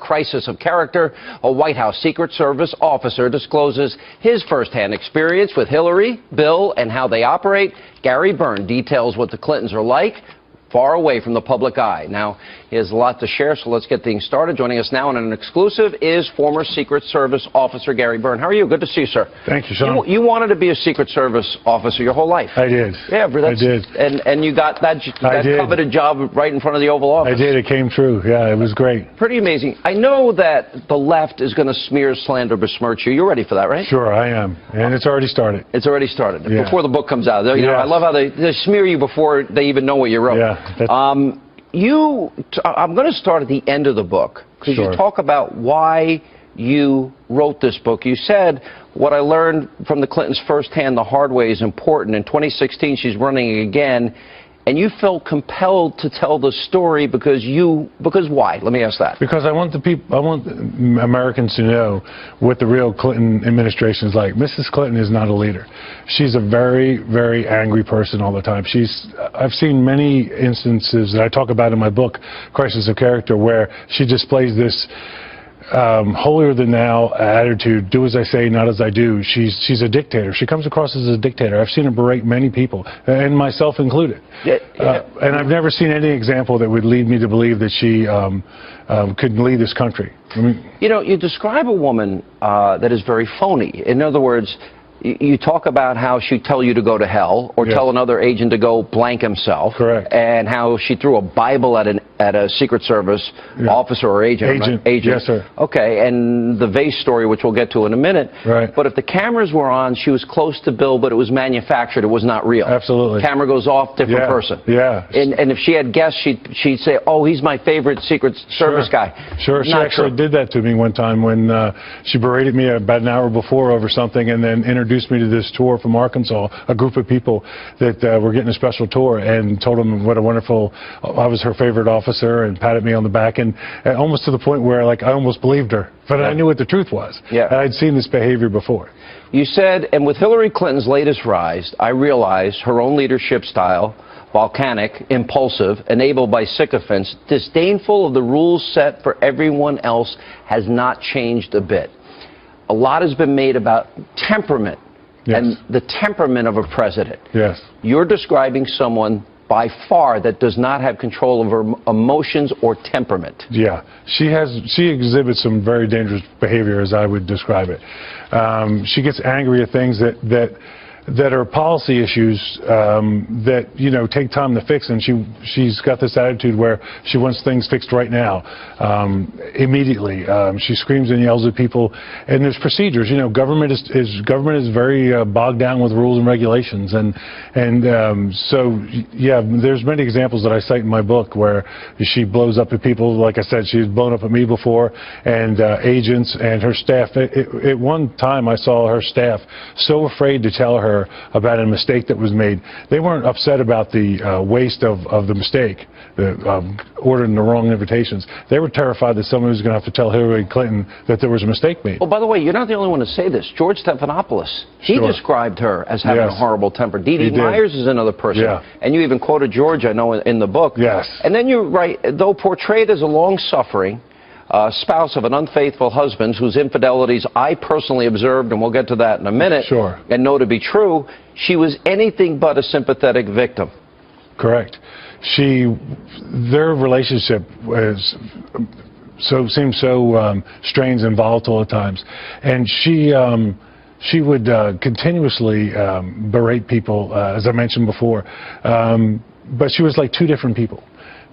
crisis of character. A White House Secret Service officer discloses his firsthand experience with Hillary, Bill, and how they operate. Gary Byrne details what the Clintons are like, far away from the public eye. Now, he has a lot to share, so let's get things started. Joining us now on an exclusive is former Secret Service officer Gary Byrne. How are you? Good to see you, sir. Thank you, Sean. You wanted to be a Secret Service officer your whole life. I did. Yeah, I did. And you got that coveted job right in front of the Oval Office. I did. It came true. Yeah, it was great. Pretty amazing. I know that the left is going to smear, slander, besmirch you. You're ready for that, right? Sure, I am. And it's already started. It's already started. Yeah. Before the book comes out. You know, Yes. I love how they smear you before they even know what you wrote. Yeah. I'm going to start at the end of the book, because Sure. you talk about why you wrote this book. You said, what I learned from the Clintons firsthand the hard way is important. In 2016, she's running again, and you felt compelled to tell the story because why? Let me ask that. Because I want Americans to know what the real Clinton administration is like. Mrs. Clinton is not a leader. She's a very, very angry person all the time. I've seen many instances that I talk about in my book, Crisis of Character, where she displays this holier-than-thou attitude, do as I say, not as I do. She's a dictator. She comes across as a dictator. I've seen her berate many people, and myself included. And I've never seen any example that would lead me to believe that she could lead this country. I mean, you know, you describe a woman that is very phony. In other words, you talk about how she'd tell you to go to hell, or tell another agent to go blank himself. Correct. And how she threw a Bible at a Secret Service officer or agent. Right? Yes, sir. Okay, and the vase story, which we'll get to in a minute. Right. But if the cameras were on, she was close to Bill, but it was manufactured. It was not real. Absolutely. Camera goes off, different person. Yeah. And if she had guests, she'd say, oh, he's my favorite Secret Service guy. Sure. She actually did that to me one time when she berated me about an hour before over something, and then introduced me to this tour from Arkansas, a group of people that were getting a special tour, and told them what a wonderful, I was her favorite officer, and patted me on the back, and almost to the point where, like, I almost believed her, but I knew what the truth was. Yeah. And I'd seen this behavior before. You said, and with Hillary Clinton's latest rise, I realized her own leadership style, volcanic, impulsive, enabled by sycophants, disdainful of the rules set for everyone else, has not changed a bit. A lot has been made about temperament. Yes. And the temperament of a president. Yes. You're describing someone by far that does not have control of her emotions or temperament. Yeah, she exhibits some very dangerous behavior, as I would describe it. She gets angry at things that are policy issues that, you know, take time to fix, and she's got this attitude where she wants things fixed right now, immediately. She screams and yells at people, and there's procedures. You know, government is very bogged down with rules and regulations, and so yeah, there's many examples that I cite in my book where she blows up at people. Like I said, she's blown up at me before, and agents and her staff. At one time, I saw her staff so afraid to tell her about a mistake that was made. They weren't upset about the waste of the mistake, ordering the wrong invitations. They were terrified that someone was going to have to tell Hillary Clinton that there was a mistake made. Oh, by the way, you're not the only one to say this. George Stephanopoulos, he described her as having a horrible temper. Dee Dee Myers is another person. Yeah. And you even quoted George, I know, in the book. Yes. And then you write, though portrayed as a long-suffering spouse of an unfaithful husband whose infidelities I personally observed, and we'll get to that in a minute, and know to be true, she was anything but a sympathetic victim. Correct. Their relationship seemed so strange and volatile at times, and she would continuously berate people, as I mentioned before, but she was like two different people.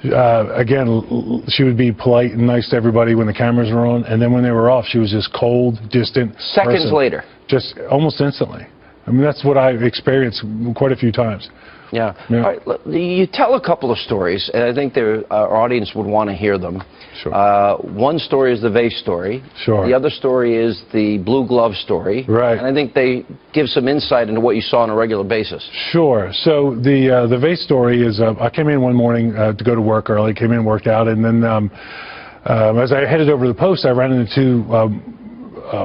Again, she would be polite and nice to everybody when the cameras were on, and then when they were off, she was just cold, distant. Seconds later. Just almost instantly. I mean, that's what I've experienced quite a few times. Yeah. All right, you tell a couple of stories, and I think our audience would want to hear them. Sure. One story is the vase story. Sure. The other story is the blue glove story. Right. And I think they give some insight into what you saw on a regular basis. Sure. So the vase story is, I came in one morning to go to work early, came in, worked out, and then as I headed over to the post, I ran into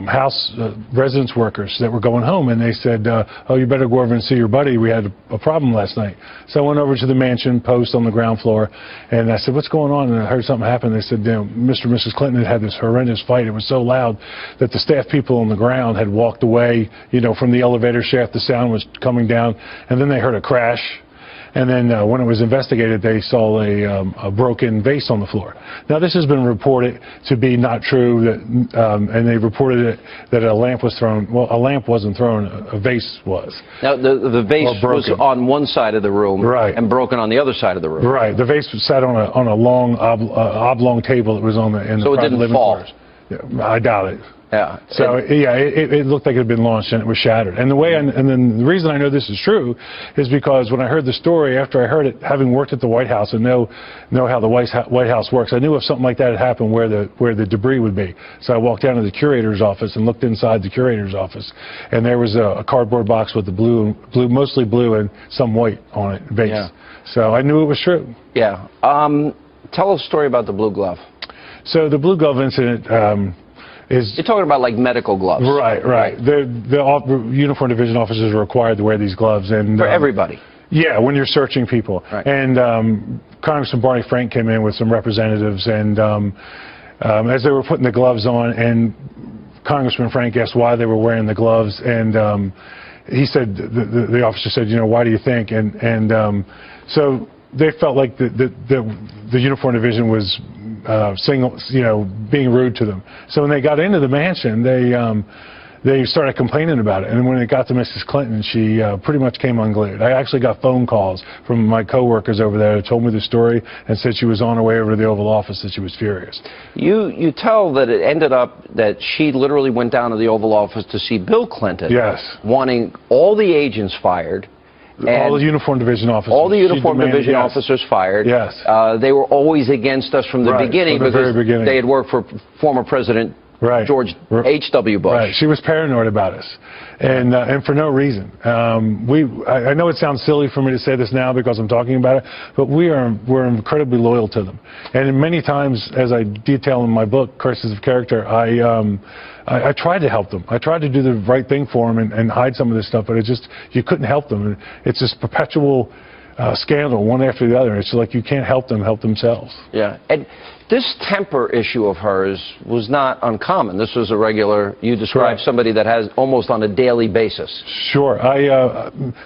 house residence workers that were going home, and they said, oh, you better go over and see your buddy. We had a problem last night. So I went over to the mansion post on the ground floor, and I said, what's going on? And I heard something happen. They said, Mr. and Mrs. Clinton had this horrendous fight. It was so loud that the staff people on the ground had walked away, from the elevator shaft. The sound was coming down, and then they heard a crash. And then when it was investigated, they saw a broken vase on the floor. Now, this has been reported to be not true, and they reported it that a lamp was thrown. Well, a lamp wasn't thrown, a vase was. Now, the vase was on one side of the room, right, and broken on the other side of the room. Right. The vase was sat on a long oblong table that was on the in the so it didn't fall. Yeah, I doubt it. Yeah. So it looked like it had been launched and it was shattered. And then the reason I know this is true is because when I heard the story, after I heard it, having worked at the White House and know how the White House works, I knew if something like that had happened where the debris would be. So I walked down to the curator's office and looked inside the curator's office, and there was a cardboard box with the mostly blue and some white on it, vase. Yeah. So I knew it was true. Yeah. Tell us a story about the blue glove. So the blue glove incident. You're talking about like medical gloves. Right. The uniform division officers are required to wear these gloves, and for everybody. Yeah, when you're searching people. Right. And Congressman Barney Frank came in with some representatives, and as they were putting the gloves on, and Congressman Frank asked why they were wearing the gloves, and he said, the officer said, why do you think? And so they felt like the uniform division was being rude to them. So when they got into the mansion, they started complaining about it. And when it got to Mrs. Clinton, she pretty much came unglued. I actually got phone calls from my coworkers over there who told me the story and said she was on her way over to the Oval Office, that she was furious. You tell that it ended up that she literally went down to the Oval Office to see Bill Clinton. Yes. Wanting all the agents fired. All the uniform division officers. All the uniform division officers fired. Yes. They were always against us from the beginning because they had worked for former President George H.W. Bush. Right. She was paranoid about us, and for no reason. I know it sounds silly for me to say this now because I'm talking about it, but we're incredibly loyal to them. And many times, as I detail in my book, Curses of Character, I tried to help them. I tried to do the right thing for them and hide some of this stuff, but you couldn't help them. It's this perpetual scandal, one after the other. It's like you can't help them help themselves. Yeah. And this temper issue of hers was not uncommon. This was a regular, you described somebody that has almost on a daily basis. Sure.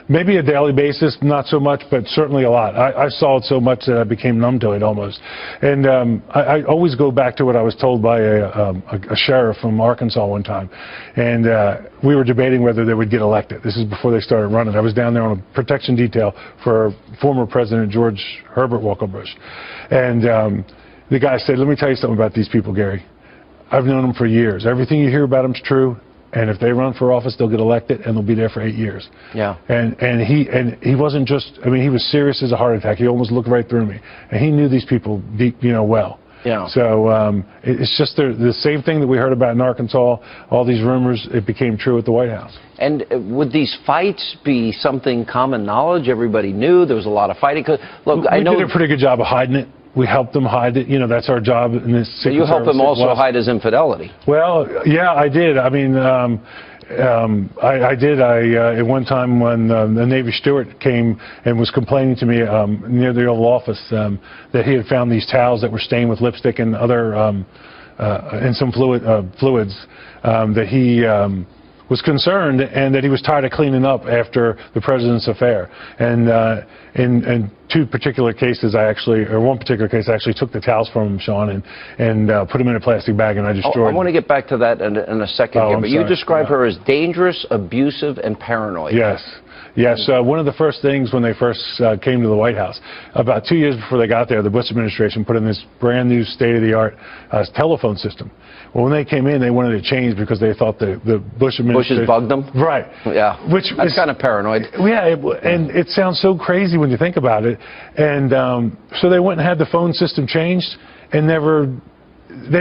Maybe a daily basis, not so much, but certainly a lot. I saw it so much that I became numb to it almost. And I always go back to what I was told by a sheriff from Arkansas one time. And we were debating whether they would get elected. This is before they started running. I was down there on a protection detail for former President George Herbert Walker Bush. And the guy said, let me tell you something about these people, Gary. I've known them for years. Everything you hear about them is true, and if they run for office, they'll get elected, and they'll be there for 8 years. Yeah. And he wasn't just, he was serious as a heart attack. He almost looked right through me. And he knew these people deep, well. Yeah. So it's just the same thing that we heard about in Arkansas, all these rumors, it became true at the White House. And would these fights be something common knowledge? Everybody knew there was a lot of fighting. Look, I know we did a pretty good job of hiding it. We helped them hide it. That's our job in this. So you helped them also hide his infidelity. Well, yeah, I did. I did. At one time when the Navy steward came and was complaining to me near the Oval Office that he had found these towels that were stained with lipstick and other and some fluids, that he was concerned and that he was tired of cleaning up after the president's affair. And in two particular cases, one particular case, I actually took the towels from him, Sean, and put them in a plastic bag, and I destroyed them. I want to get back to that in a second here, but you describe her as dangerous, abusive, and paranoid. Yes. Yes, one of the first things when they first came to the White House, about 2 years before they got there, the Bush administration put in this brand new state-of-the-art telephone system. Well, when they came in, they wanted to change because they thought the Bush administration... Bushes bugged them? Right. Yeah, that's kind of paranoid. Yeah, and it sounds so crazy when you think about it. And so they went and had the phone system changed and they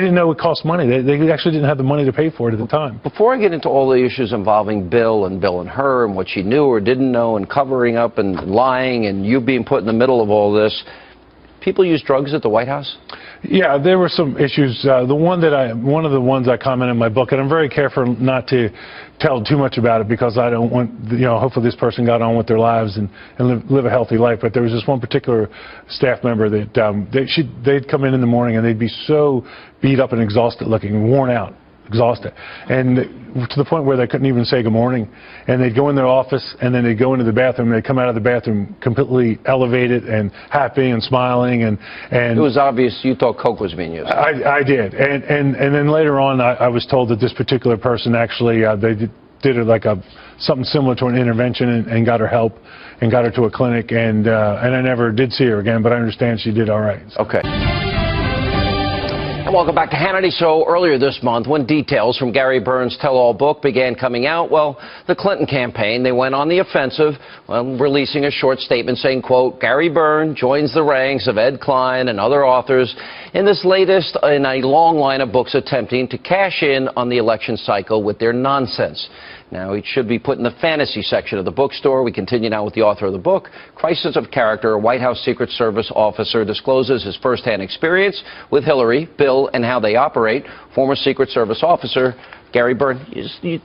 didn't know it cost money. They actually didn't have the money to pay for it at the time. Before I get into all the issues involving Bill and her and what she knew or didn't know and covering up and lying and you being put in the middle of all this, people use drugs at the White House? Yeah, there were some issues. One of the ones I comment in my book, and I'm very careful not to tell too much about it because I don't want, hopefully this person got on with their lives and live a healthy life. But there was this one particular staff member that they'd come in the morning and they'd be so beat up and exhausted looking, worn out. Exhausted, and to the point where they couldn't even say good morning. And they'd go in their office, and then they'd go into the bathroom. And they'd come out of the bathroom completely elevated and happy and smiling. And it was obvious you thought coke was being used. I did, and then later on, I was told that this particular person actually they did it like something similar to an intervention and got her help and got her to a clinic. And I never did see her again, but I understand she did all right. So. Okay. Welcome back to Hannity. So earlier this month, when details from Gary Byrne's tell-all book began coming out, well, the Clinton campaign, they went on the offensive, releasing a short statement saying, quote, Gary Byrne joins the ranks of Ed Klein and other authors in this latest in a long line of books attempting to cash in on the election cycle with their nonsense. Now, it should be put in the fantasy section of the bookstore. We continue now with the author of the book. Crisis of Character, a White House Secret Service officer discloses his firsthand experience with Hillary, Bill, and how they operate. Former Secret Service officer Gary Byrne,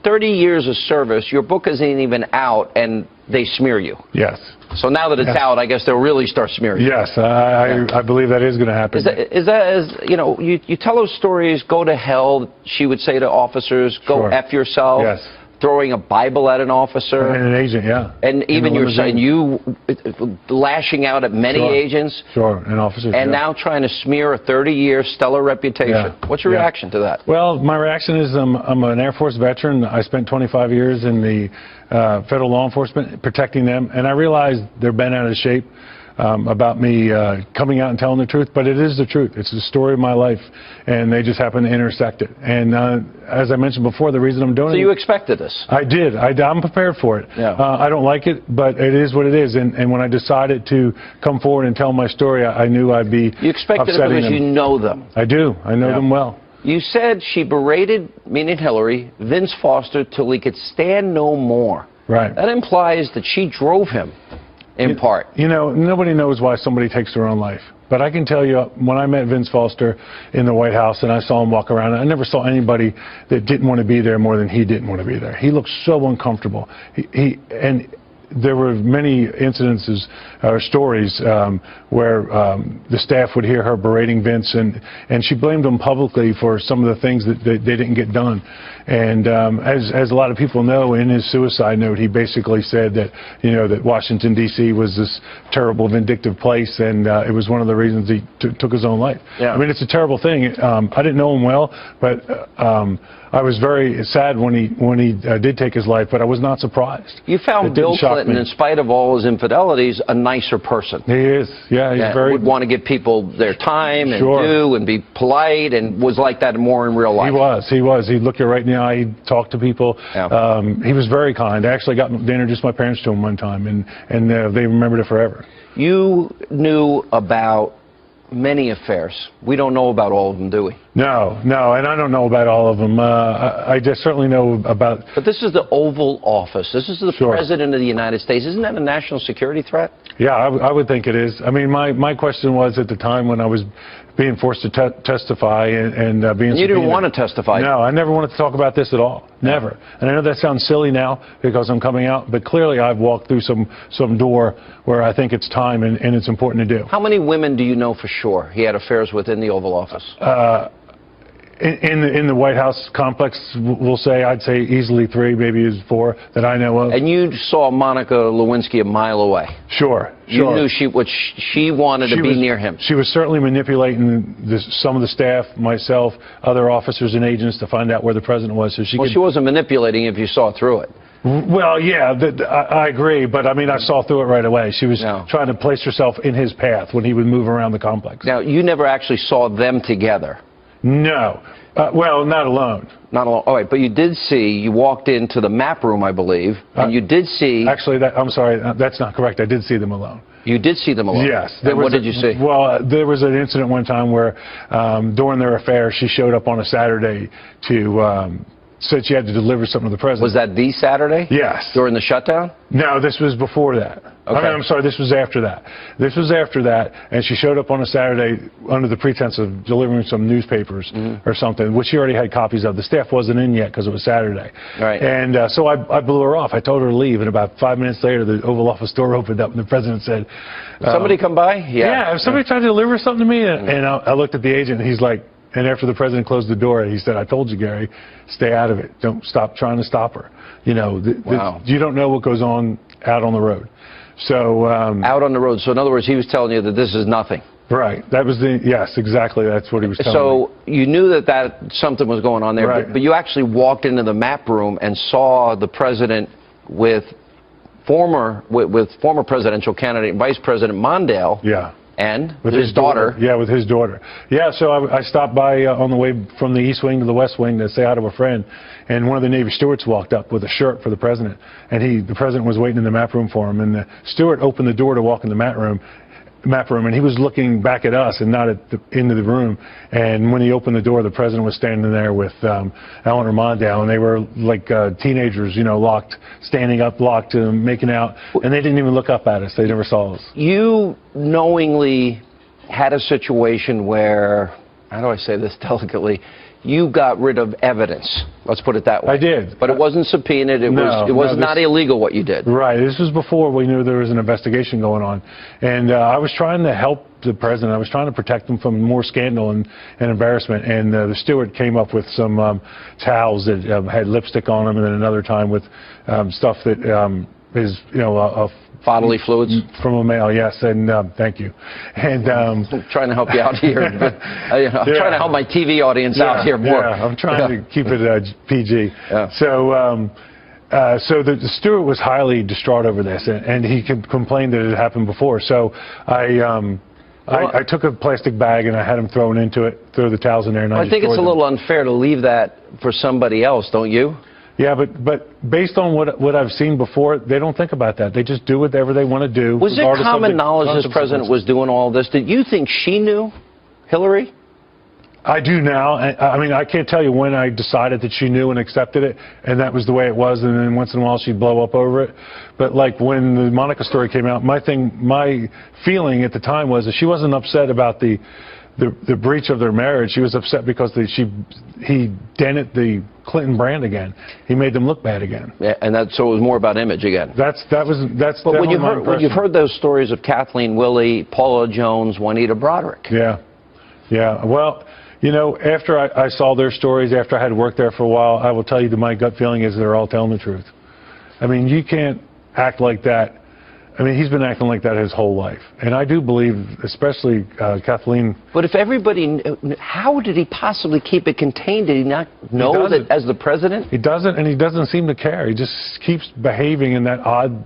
30 years of service. Your book isn't even out, and they smear you. Yes. So now that it's out, I guess they'll really start smearing you. Yes, I believe that is going to happen. Is that you tell those stories, go to hell, she would say to officers, go F yourself. Yes. Throwing a Bible at an officer. And an agent, yeah. And even you're saying you lashing out at many agents. Sure, and officers. And now trying to smear a 30-year stellar reputation. Yeah. What's your reaction to that? Well, my reaction is I'm an Air Force veteran. I spent 25 years in the federal law enforcement protecting them, and I realized they're bent out of shape about me coming out and telling the truth, but it is the truth. It's the story of my life, and they just happen to intersect it. And as I mentioned before, the reason I'm doing it... So you expected this? I did. I'm prepared for it. Yeah. I don't like it, but it is what it is. And when I decided to come forward and tell my story, I knew I'd be You expected it because you know them. I do. I know them well. You said she berated, meaning Hillary, Vince Foster till he could stand no more. Right. That implies that she drove him. In part. Nobody knows why somebody takes their own life. But I can tell you, when I met Vince Foster in the White House and I saw him walk around, I never saw anybody that didn't want to be there more than he didn't want to be there. He looked so uncomfortable. And there were many incidences or stories where the staff would hear her berating Vince, and she blamed him publicly for some of the things that they didn't get done. And as a lot of people know, in his suicide note, he basically said that that Washington D.C. was this terrible, vindictive place, and it was one of the reasons he took his own life. Yeah. I mean, it's a terrible thing. I didn't know him well, but I was very sad when he did take his life, but I was not surprised. You found Bill Clinton, in spite of all his infidelities, a nicer person. He is, yeah. He's very would want to give people their time and due and be polite, and was like that more in real life. He was. He'd look you right in the eye. He'd talk to people. Yeah. He was very kind. I actually got to introduce my parents to him one time, and they remembered it forever. You knew about many affairs. We don't know about all of them, do we? No, and I don't know about all of them. I just certainly know about... But this is the Oval Office. This is the President of the United States. Isn't that a national security threat? Yeah, I would think it is. I mean, my question was at the time when I was being forced to testify and being... You didn't want to testify. No, I never wanted to talk about this at all. Never. And I know that sounds silly now because I'm coming out, but clearly I've walked through some door where I think it's time and it's important to do. How many women do you know for sure he had affairs with in the Oval Office? In the White House complex, we'll say, I'd say easily 3, maybe 4 that I know of. And you saw Monica Lewinsky a mile away. Sure. You knew she wanted to be near him. She was certainly manipulating some of the staff, myself, other officers and agents to find out where the president was. So she wasn't manipulating if you saw through it. Well, yeah, I agree, but I mean, I saw through it right away. She was trying to place herself in his path when he would move around the complex. Now, you never actually saw them together. No. Well, not alone. Not alone. All right, but you did see, you walked into the map room, I believe, and you did see... Actually, I'm sorry, that's not correct. I did see them alone. You did see them alone? Yes. And what did you see? Well, there was an incident one time where during their affair, she showed up on a Saturday to... said she had to deliver something to the president. Was that the Saturday? Yes. During the shutdown? No, this was before that. I mean, I'm sorry, this was after that. This was after that, and she showed up on a Saturday under the pretense of delivering some newspapers or something, which she already had copies of. The staff wasn't in yet because it was Saturday. Right. And so I blew her off. I told her to leave, and about 5 minutes later, the Oval Office door opened up, and the president said... somebody come by? Yeah, if somebody tried to deliver something to me, and I looked at the agent, and he's like... And after the president closed the door, he said, "I told you, Gary, stay out of it. Don't stop trying to stop her. You know, you don't know what goes on out on the road." So out on the road. So in other words, he was telling you that this is nothing. Right. That was yes, exactly. That's what he was telling me. So you knew that something was going on there, right. but you actually walked into the map room and saw the president with former presidential candidate Vice President Mondale. Yeah. And with his daughter. Yeah, with his daughter. Yeah, so I stopped by on the way from the East Wing to the West Wing to say hi to a friend, and one of the Navy stewards walked up with a shirt for the president, and the president was waiting in the map room for him, and the steward opened the door to walk in the map room, and he was looking back at us and not into the room. And when he opened the door, the president was standing there with Eleanor Mondale, and they were like teenagers, you know, standing up, locked, making out, and they didn't even look up at us. They never saw us. You knowingly had a situation where, how do I say this delicately, you got rid of evidence. Let's put it that way. I did. But it wasn't subpoenaed. It was not illegal what you did. Right. This was before we knew there was an investigation going on. And I was trying to help the president. I was trying to protect him from more scandal and embarrassment. And the steward came up with some towels that had lipstick on them, and then another time with stuff that is, you know, bodily fluids from a male, yes, and thank you. And I'm trying to help you out here. But, I'm trying to help my TV audience out here more. Yeah, I'm trying to keep it PG. Yeah. So, so the steward was highly distraught over this, and he complained that it had happened before. So I took a plastic bag and I had him thrown into it, throw the towels in there, and I think it's a little unfair to leave that for somebody else, don't you? Yeah, but based on what I've seen before, they don't think about that. They just do whatever they want to do. Was it common knowledge this president was doing all this? Did you think she knew, Hillary? I do now. I mean, I can't tell you when I decided that she knew and accepted it, and that was the way it was, and then once in a while she'd blow up over it. But like when the Monica story came out, my feeling at the time was that she wasn't upset about the breach of their marriage. She was upset because he dented the Clinton brand again. He made them look bad again. Yeah, and so it was more about image again. But when you've heard those stories of Kathleen Willey, Paula Jones, Juanita Broderick. Yeah, yeah. Well, you know, after I saw their stories, after I had worked there for a while, I will tell you that my gut feeling is they're all telling the truth. I mean, you can't act like that. I mean, he's been acting like that his whole life. And I do believe, especially Kathleen... But if everybody... How did he possibly keep it contained? Did he not know that as the president? He doesn't, and he doesn't seem to care. He just keeps behaving in that odd...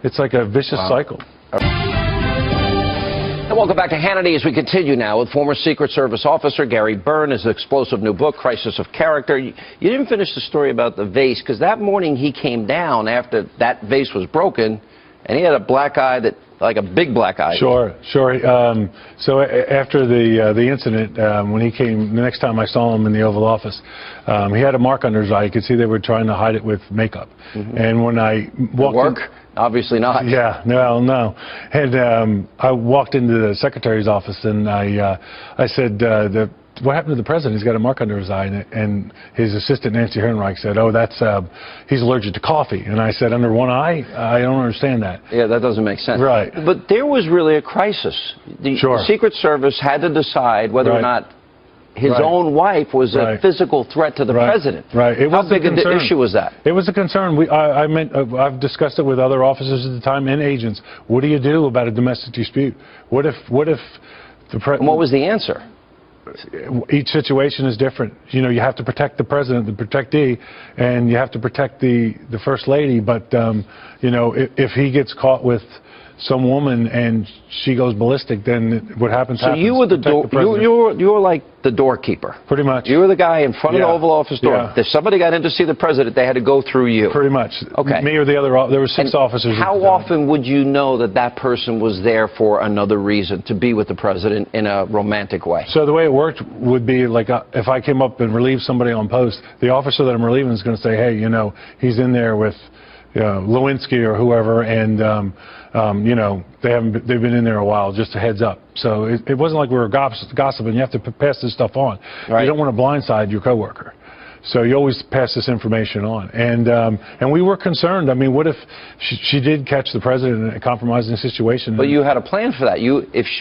It's like a vicious cycle. And welcome back to Hannity as we continue now with former Secret Service officer Gary Byrne, his explosive new book, Crisis of Character. You didn't finish the story about the vase, because that morning he came down after that vase was broken, and he had a black eye like a big black eye. Sure. So after the incident, when he came, the next time I saw him in the Oval Office, he had a mark under his eye. You could see they were trying to hide it with makeup. And when I walked Obviously not. Yeah, no. And I walked into the secretary's office, and I said, what happened to the president? He's got a mark under his eye. And his assistant, Nancy Herrenreich, said, oh, he's allergic to coffee. And I said, under one eye? I don't understand that. Yeah, that doesn't make sense. Right. But there was really a crisis. The Secret Service had to decide whether or not his own wife was a physical threat to the president. Right. How big an issue was that? It was a concern. I've discussed it with other officers at the time and agents. What do you do about a domestic dispute? What if the president... And what was the answer? Each situation is different. You know, you have to protect the president, the protectee, and you have to protect the first lady. But you know, if he gets caught with some woman and she goes ballistic, then what happens? So you were you were like the doorkeeper. Pretty much. You were the guy in front of the Oval Office door. Yeah. If somebody got in to see the president, they had to go through you. Pretty much. Okay. Me or the other. There were 6 officers. How often would you know that person was there for another reason, to be with the president in a romantic way? So the way it worked would be like if I came up and relieved somebody on post, the officer that I'm relieving is going to say, hey, you know, he's in there with Lewinsky or whoever, and you know, they've been in there a while. Just a heads up. So it wasn't like we were gossiping. You have to pass this stuff on. Right. You don't want to blindside your coworker. So you always pass this information on, and we were concerned. I mean, what if she did catch the president in a compromising situation? But you had a plan for that.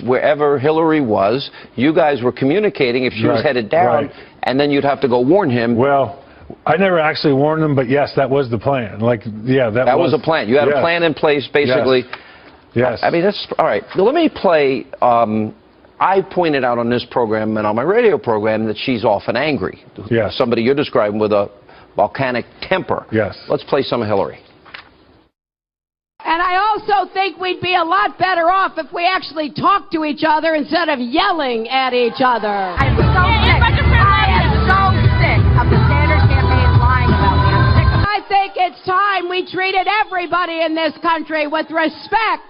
Wherever Hillary was, you guys were communicating if she was headed down, and then you'd have to go warn him. Well, I never actually warned him, but yes, that was the plan. Like, yeah, that was a plan. You had a plan in place, basically. Yes. I mean, that's all right. Let me play. I pointed out on this program and on my radio program that she's often angry. Yes. Somebody you're describing with a volcanic temper. Yes. Let's play some of Hillary. And I also think we'd be a lot better off if we actually talked to each other instead of yelling at each other. I'm so sick. I am so sick of the Sanders campaign lying about me. I'm sick of it. I think it's time we treated everybody in this country with respect,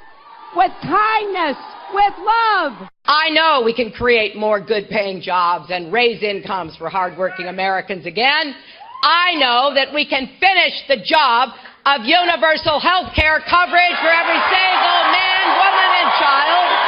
with kindness, with love. I know we can create more good-paying jobs and raise incomes for hardworking Americans again. I know that we can finish the job of universal health care coverage for every single man, woman, and child.